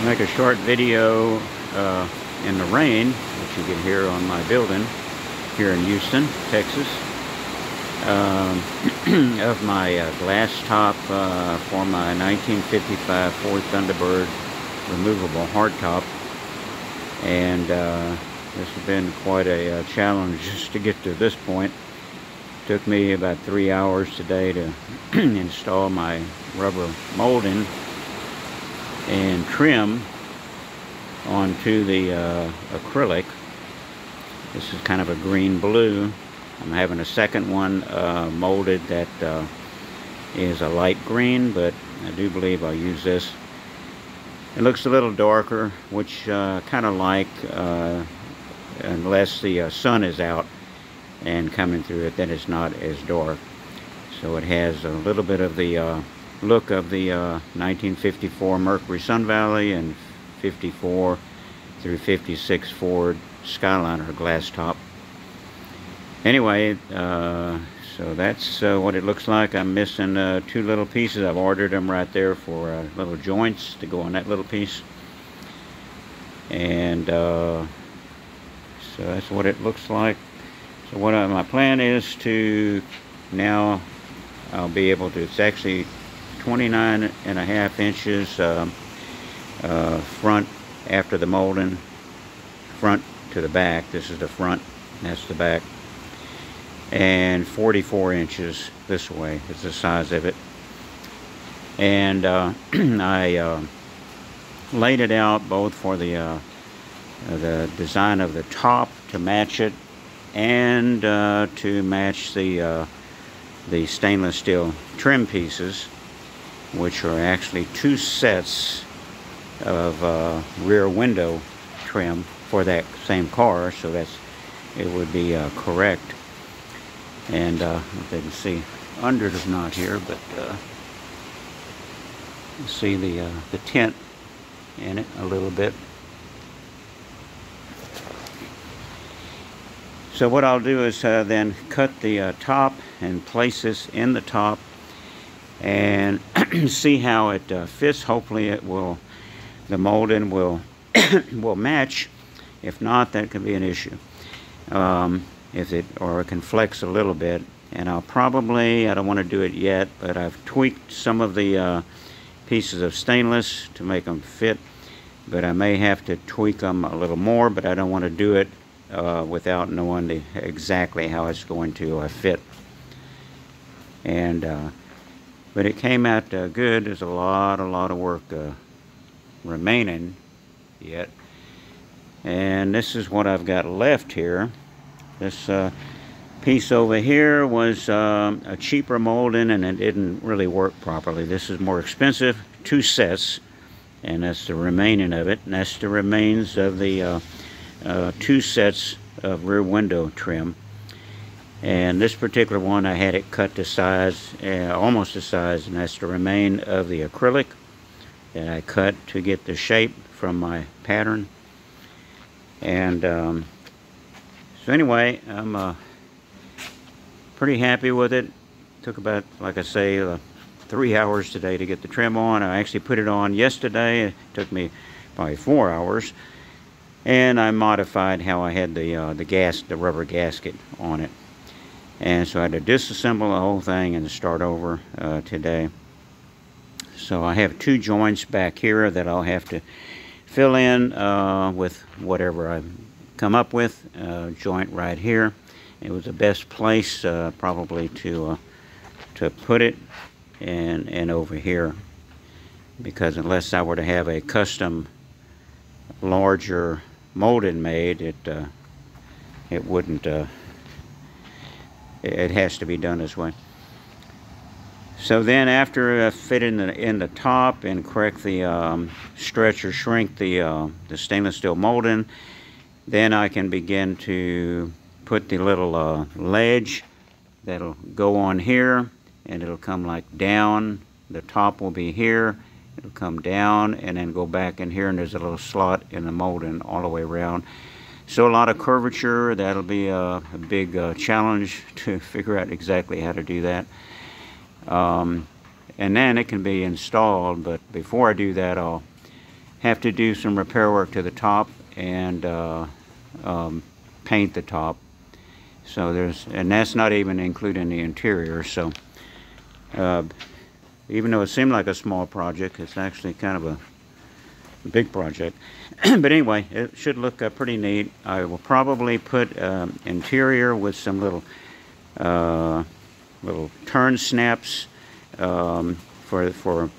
Make a short video in the rain, which you can hear on my building here in Houston, Texas, of my glass top for my 1955 Ford Thunderbird removable hardtop. And this has been quite a challenge just to get to this point. Took me about 3 hours today to install my rubber molding and trim onto the acrylic. This is kind of a green blue. I'm having a second one molded that is a light green, but I do believe I'll use this. It looks a little darker, which kind of like, unless the sun is out and coming through it, then it's not as dark. So it has a little bit of the look of the 1954 Mercury Sun Valley and 54 through 56 Ford Skyliner glass top. Anyway, so that's what it looks like. I'm missing two little pieces. I've ordered them right there for little joints to go on that little piece. And so that's what it looks like. So what my plan is to now, I'll be able to, it's actually 29.5 inches front after the molding, front to the back. This is the front, that's the back. And 44 inches this way is the size of it. And I laid it out both for the design of the top to match it, and to match the stainless steel trim pieces, which are actually two sets of rear window trim for that same car, so that's, it would be correct. And if they can see, under is not here, but you see the tint in it a little bit. So what I'll do is then cut the top and place this in the top and see how it fits. Hopefully it will, the molding will will match. If not, that could be an issue. If it, or it can flex a little bit. And I'll probably, I don't want to do it yet, but I've tweaked some of the pieces of stainless to make them fit. But I may have to tweak them a little more, but I don't want to do it without knowing exactly how it's going to fit. And but it came out good. There's a lot of work remaining yet. And this is what I've got left here. This piece over here was a cheaper molding, and it didn't really work properly. This is more expensive, two sets, and that's the remaining of it. And that's the remains of the two sets of rear window trim. And this particular one, I had it cut to size, almost the size, and that's the remain of the acrylic that I cut to get the shape from my pattern. And so anyway, I'm pretty happy with it. Took about, like I say, 3 hours today to get the trim on. I actually put it on yesterday. It took me probably 4 hours. And I modified how I had the rubber gasket on it. And so I had to disassemble the whole thing and start over today. So I have two joints back here that I'll have to fill in with whatever I come up with. Joint right here. It was the best place probably to put it, and over here, because unless I were to have a custom larger molding made, it wouldn't. It has to be done this way. So then, after I fit in the top and correct the stretch or shrink the stainless steel molding, then I can begin to put the little ledge that'll go on here, and it'll come like down. The top will be here. It'll come down and then go back in here, and there's a little slot in the molding all the way around. So a lot of curvature. That'll be a big challenge to figure out exactly how to do that. And then it can be installed, but before I do that, I'll have to do some repair work to the top and paint the top. So and that's not even including the interior. So even though it seemed like a small project, it's actually kind of a big project. But anyway, it should look pretty neat. I will probably put interior with some little turn snaps for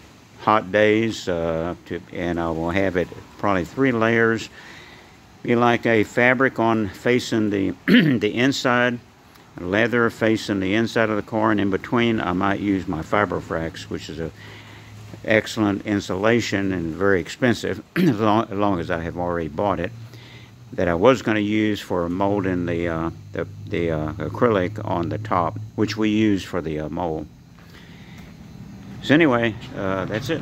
hot days, and I will have it probably 3 layers. Be like a fabric on facing the the inside, leather facing the inside of the car, and in between I might use my Fiberfrax, which is a excellent insulation and very expensive, as long as I have already bought it, that I was going to use for molding the acrylic on the top, which we use for the mold. So anyway, that's it.